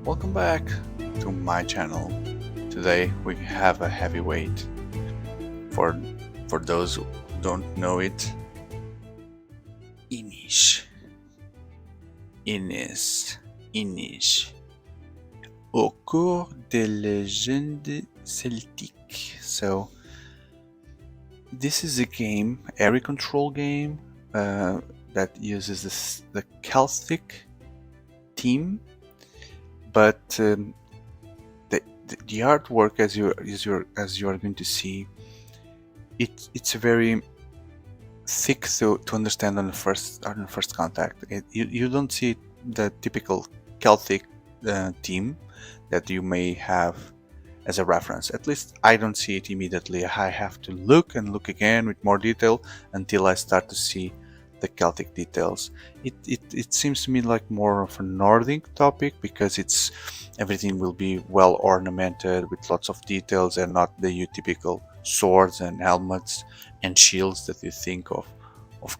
Welcome back to my channel. Today we have a heavyweight. For those who don't know it, INIS. INIS. Au cours des légendes celtiques. So this is a game, area control game that uses the Celtic theme, but the artwork, as you are going to see, it's very thick to understand on the first contact. You don't see the typical Celtic theme that you may have as a reference. At least I don't see it immediately. I have to look and look again with more detail until I start to see the Celtic details. It seems to me like more of a Nordic topic, because everything will be well ornamented with lots of details and not the typical swords and helmets and shields that you think of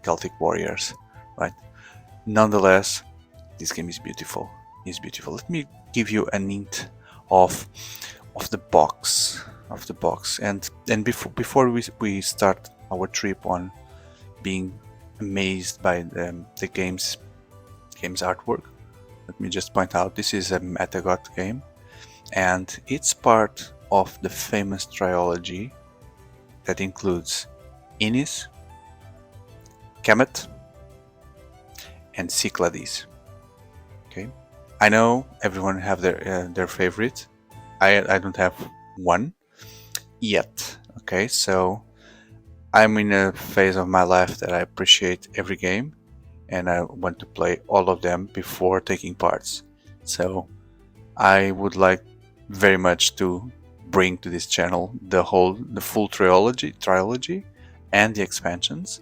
Celtic warriors, right? Nonetheless, this game is beautiful. Let me give you a hint of the box, and before we start our trip on being amazed by the game's artwork, let me just point out this is a Metagot game, and it's part of the famous trilogy that includes INIS, Kemet, and Cyclades. Okay, I know everyone have their favorite. I don't have one yet. Okay, so I'm in a phase of my life that I appreciate every game, and I want to play all of them before taking parts. So I would like very much to bring to this channel the full trilogy and the expansions,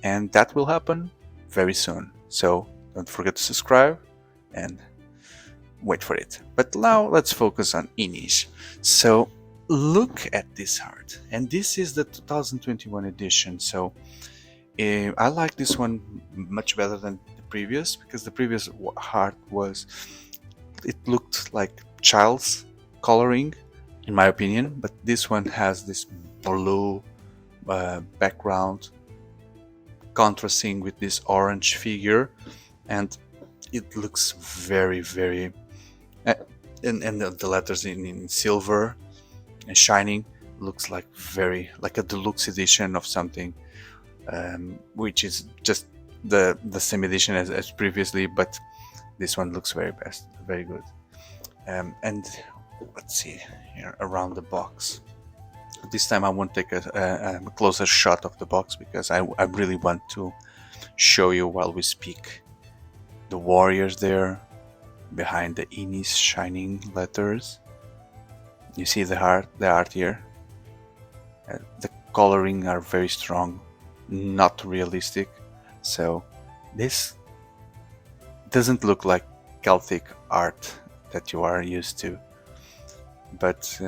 and that will happen very soon. So don't forget to subscribe and wait for it. But now let's focus on INIS. So look at this art, and this is the 2021 edition. So I like this one much better than the previous, because the previous art it looked like child's coloring, in my opinion, but this one has this blue background contrasting with this orange figure, and it looks very and the letters in silver and shining looks like a deluxe edition of something, which is just the same edition as previously, but this one looks very good. And let's see here around the box. This time I won't take a closer shot of the box, because I really want to show you while we speak the warriors there behind the INIS shining letters. You see the art here. The coloring are very strong, not realistic, so this doesn't look like Celtic art that you are used to. But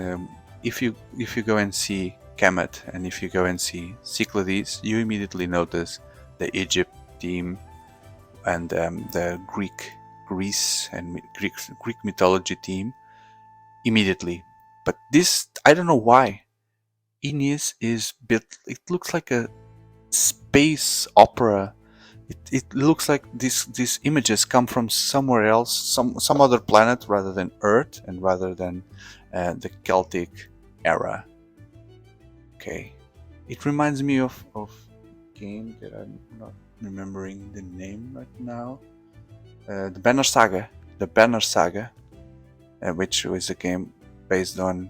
if you go and see Kemet, and if you go and see Cyclades, you immediately notice the Egypt theme and the Greece and Greek mythology theme immediately. But this, I don't know why, INIS is built. It looks like a space opera. It looks like these images come from somewhere else, some other planet rather than Earth, and rather than the Celtic era. Okay, it reminds me of a game that I'm not remembering the name right now. The Banner Saga, which is a game based on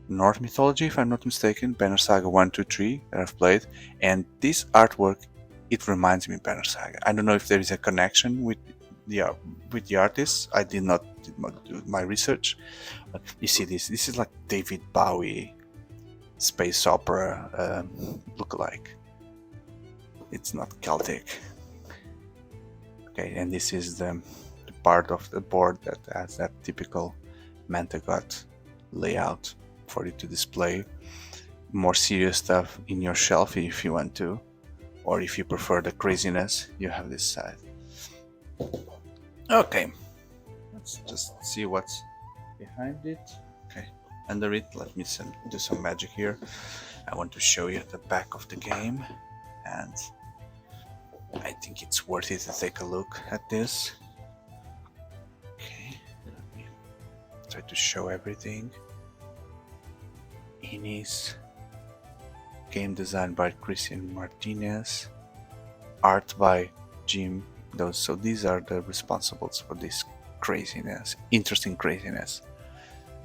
Norse mythology, if I'm not mistaken. Banner Saga 1, 2, 3 that I've played, and this artwork, it reminds me of Banner Saga. I don't know if there is a connection with the artists. I did not do my research, but you see this is like David Bowie space opera look-alike. It's not Celtic. Okay, and this is the part of the board that has that typical Metagot layout for you to display more serious stuff in your shelf if you want to, or if you prefer the craziness, you have this side. Okay, Let's just see what's behind it. Okay, under it, let me do some magic here. I want to show you the back of the game, and I think it's worth it to take a look at this. Okay, let me try to show everything. INIS, game design by Christian Martinez, art by Jim. So these are the responsibles for this craziness, interesting craziness.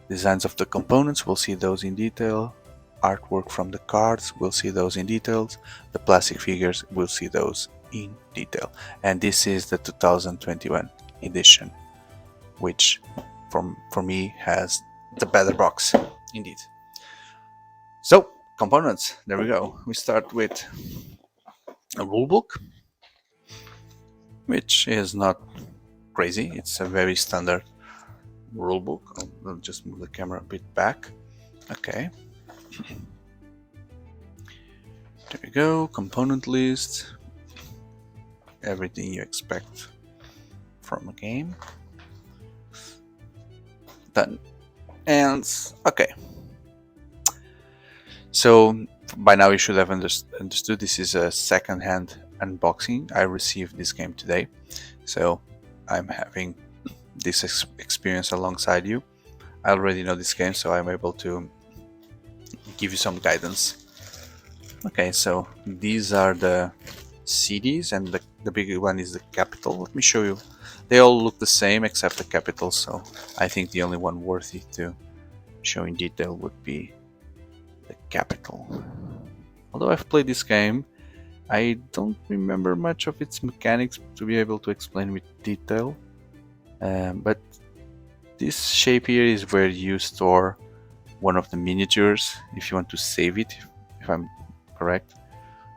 Designs of the components, we'll see those in detail. Artwork from the cards, we'll see those in details. The plastic figures, we'll see those in detail. And this is the 2021 edition, which for me has the better box, indeed. So, components, there we go. We start with a rulebook, which is not crazy. It's a very standard rulebook. I'll just move the camera a bit back. Okay. There we go. Component list. Everything you expect from a game. Done. And okay. So by now you should have understood this is a second-hand unboxing. I received this game today, so I'm having this experience alongside you. I already know this game, so I'm able to give you some guidance. Okay, so these are the CDs, and the big one is the capital. Let me show you. They all look the same except the capital, so I think the only one worthy to show in detail would be the capital. Although I've played this game, I don't remember much of its mechanics to be able to explain with detail. But this shape here is where you store one of the miniatures. If you want to save it, if I'm correct,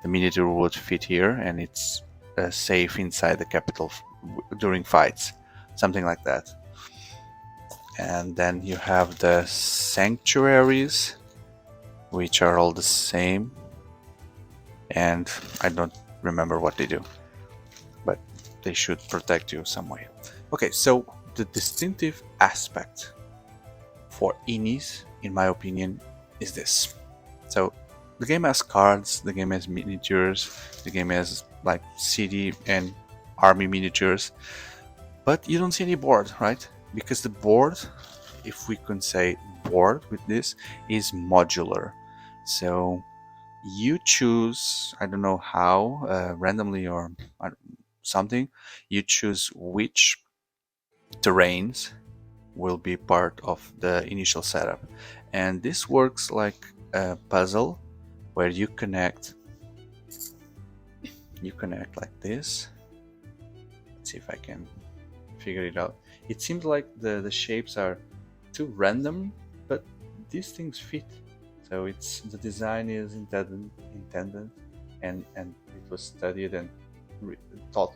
the miniature would fit here, and it's safe inside the capital during fights, something like that. And then you have the sanctuaries, which are all the same, and I don't remember what they do, but they should protect you some way. Okay, so the distinctive aspect for INIS, in my opinion, is this. So the game has cards, the game has miniatures, the game has like city and army miniatures, but you don't see any board, right? Because the board, if we can say board with this, is modular. So you choose, I don't know how, randomly or something, you choose which terrains will be part of the initial setup. And this works like a puzzle where you connect like this. Let's see if I can figure it out. It seems like the shapes are too random, but these things fit. So it's the design is intended and it was studied and taught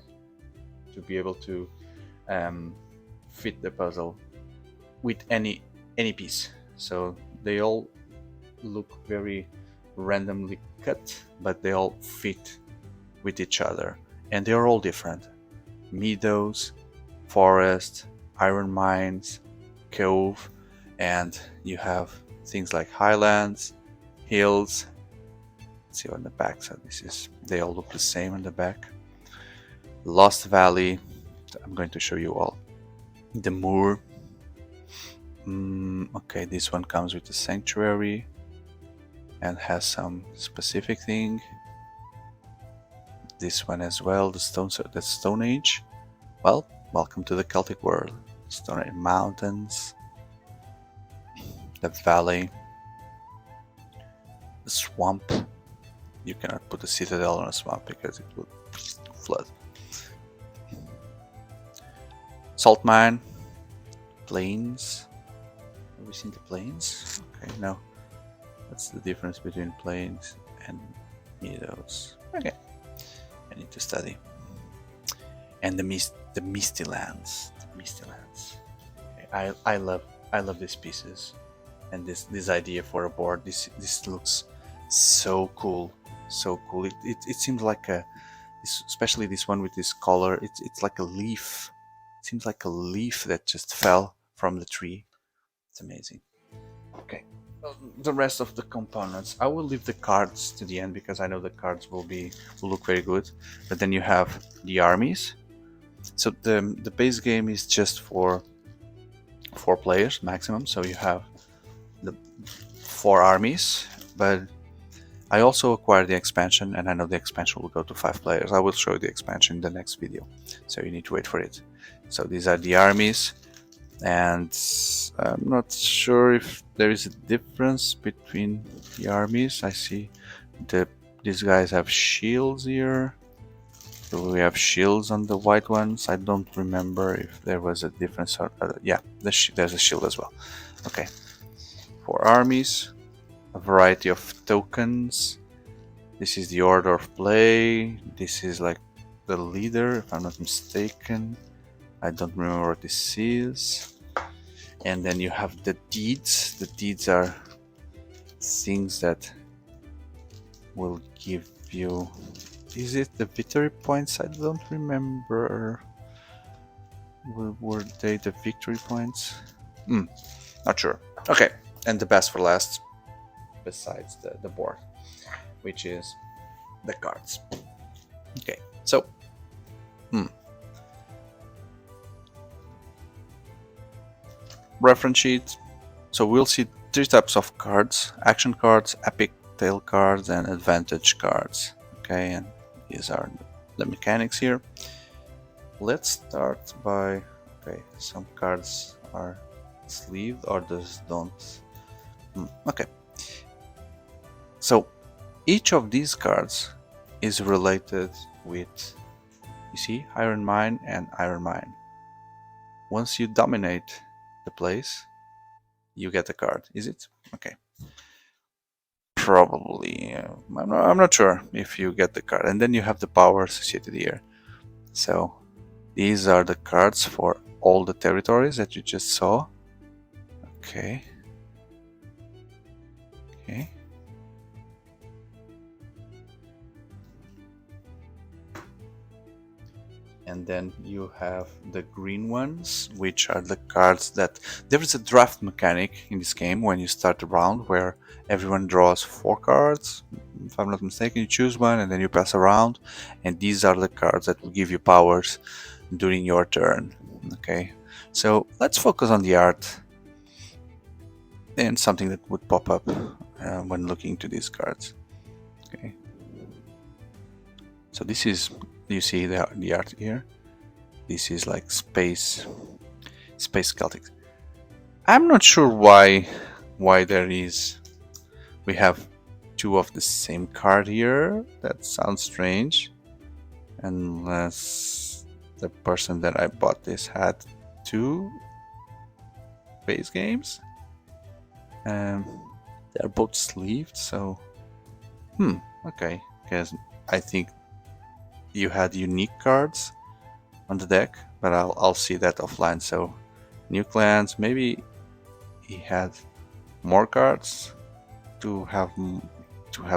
to be able to fit the puzzle with any piece. So they all look very randomly cut, but they all fit with each other, and they're all different. Meadows, forest, iron mines, cove, and you have things like highlands, hills. Let's see on the back. So they all look the same on the back. Lost Valley. I'm going to show you all. The moor. Okay, this one comes with a sanctuary and has some specific thing. This one as well, the Stone Age. Well, welcome to the Celtic world. Stone Age mountains, the valley, the swamp. You cannot put a citadel on a swamp because it would flood. Salt mine, plains. Have we seen the plains? Okay, no. That's the difference between plains and meadows. Okay, I need to study. And the misty lands. Okay, I love these pieces, and this idea for a board. This looks so cool, so cool. It seems like especially this one with this color. It's like a leaf seems like a leaf that just fell from the tree. It's amazing. Okay, the rest of the components, I will leave the cards to the end because I know the cards will look very good. But then you have the armies. So the base game is just for 4 players maximum. So you have the 4 armies, but I also acquired the expansion, and I know the expansion will go to 5 players. I will show you the expansion in the next video, so you need to wait for it. So these are the armies, and I'm not sure if there is a difference between the armies. I see these guys have shields here. So we have shields on the white ones. I don't remember if there was a difference. Yeah, there's a shield as well. Okay, 4 armies, a variety of tokens. This is the order of play. This is like the leader, if I'm not mistaken. I don't remember what this is. And then you have the deeds. The deeds are things that will give you... Is it the victory points? I don't remember. Were they the victory points? Not sure. Okay, and the best for last, besides the board, which is the cards. Okay, so reference sheet. So we'll see 3 types of cards: action cards, epic tale cards, and advantage cards. Okay, and these are the mechanics here. Let's start by, okay, some cards are sleeved, others don't. Okay, so each of these cards is related with, you see, Iron Mine and Iron Mine. Once you dominate the place, you get the card. Is it? Okay. Probably. I'm not sure if you get the card. And then you have the power associated here. So these are the cards for all the territories that you just saw. Okay. Okay. And then you have the green ones, which are the cards that... There is a draft mechanic in this game when you start the round where everyone draws 4 cards. If I'm not mistaken, you choose one and then you pass around, and these are the cards that will give you powers during your turn. Okay, so let's focus on the art and something that would pop up when looking to these cards. Okay, so this is... You see the art here? This is like space Celtic. I'm not sure why we have 2 of the same card here. That sounds strange, unless the person that I bought this had 2 base games. They're both sleeved, so okay, because I think you had unique cards on the deck, but I'll see that offline. So new clans, maybe he had more cards to have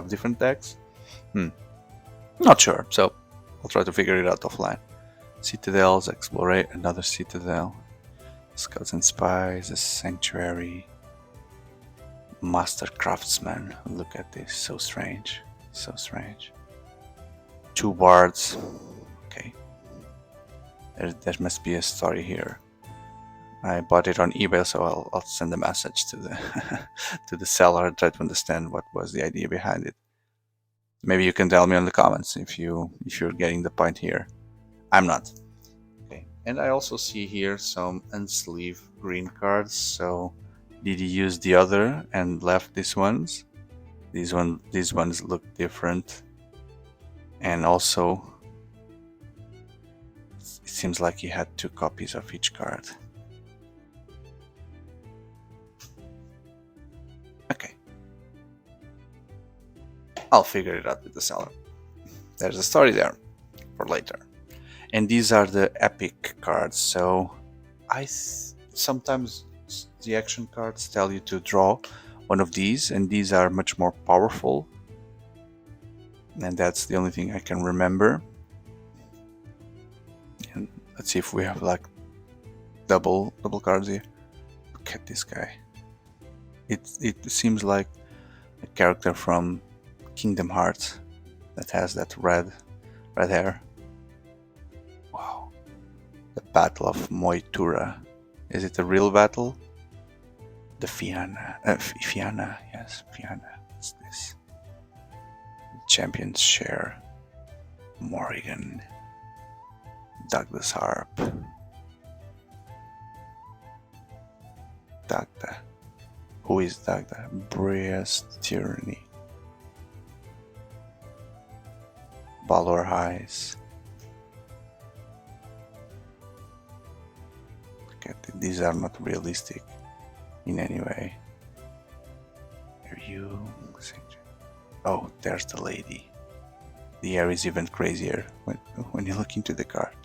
different decks. Not sure, so I'll try to figure it out offline. Citadels, Explorate, another Citadel, Scouts and Spies, a Sanctuary, Master Craftsman. Look at this, so strange, so strange. 2 bards. Okay, there must be a story here. I bought it on eBay, so I'll send a message to the to the seller and try to understand what was the idea behind it. Maybe you can tell me in the comments if you're getting the point here. I'm not. Okay, and I also see here some unsleeved green cards. So did you use the other and left these ones? These ones look different. And also, it seems like he had 2 copies of each card. Okay. I'll figure it out with the seller. There's a story there for later. And these are the epic cards. So sometimes the action cards tell you to draw one of these, and these are much more powerful. And that's the only thing I can remember. And let's see if we have like double cards here. Look at this guy. It seems like a character from Kingdom Hearts that has that red hair. Wow. The Battle of Moitura. Is it a real battle? The Fianna. Fianna, yes, Fianna. What's this? Champions share. Morrigan. Douglas Harp. Dagda. Who is Dagda? Bria's Tyranny. Balor Highs. These are not realistic in any way. Are you? Oh, there's the lady. The air is even crazier when you look into the card.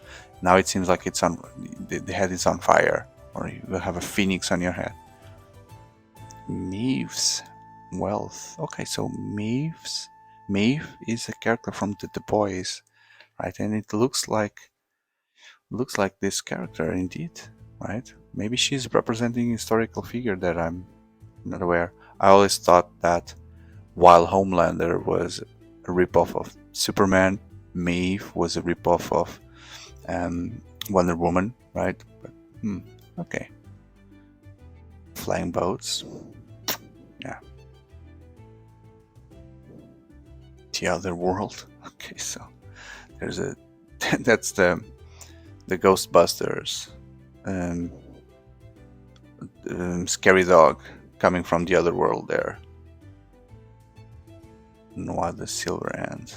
Now it seems like it's on. The head is on fire, or you have a phoenix on your head. Maeve's Wealth. Okay, so Maeve is a character from the Boys, right? And it looks like this character indeed, right? Maybe she's representing a historical figure that I'm not aware. I always thought that while Homelander was a ripoff of Superman, Maeve was a ripoff of Wonder Woman, right? But okay. Flying boats. Yeah. The Other World. Okay, so there's a that's the Ghostbusters. Scary dog coming from the other world there. Noah the Silver Hand.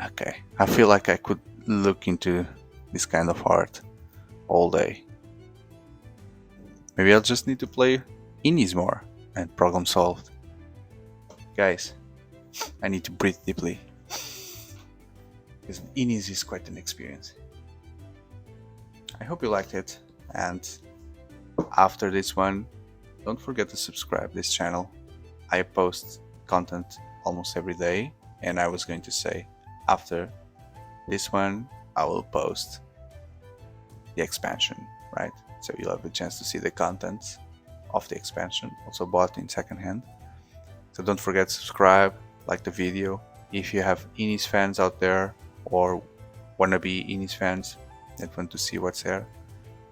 Okay, I feel like I could look into this kind of art all day. Maybe I'll just need to play INIS more and problem solved. Guys, I need to breathe deeply, because INIS is quite an experience. I hope you liked it, and after this one, don't forget to subscribe this channel. I post content almost every day, and I was going to say after this one I will post the expansion, right? So you'll have a chance to see the contents of the expansion, also bought in secondhand. So don't forget to subscribe, like the video. If you have INIS fans out there or wannabe INIS fans that want to see what's there,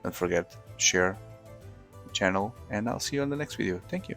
don't forget to share the channel, and I'll see you on the next video. Thank you.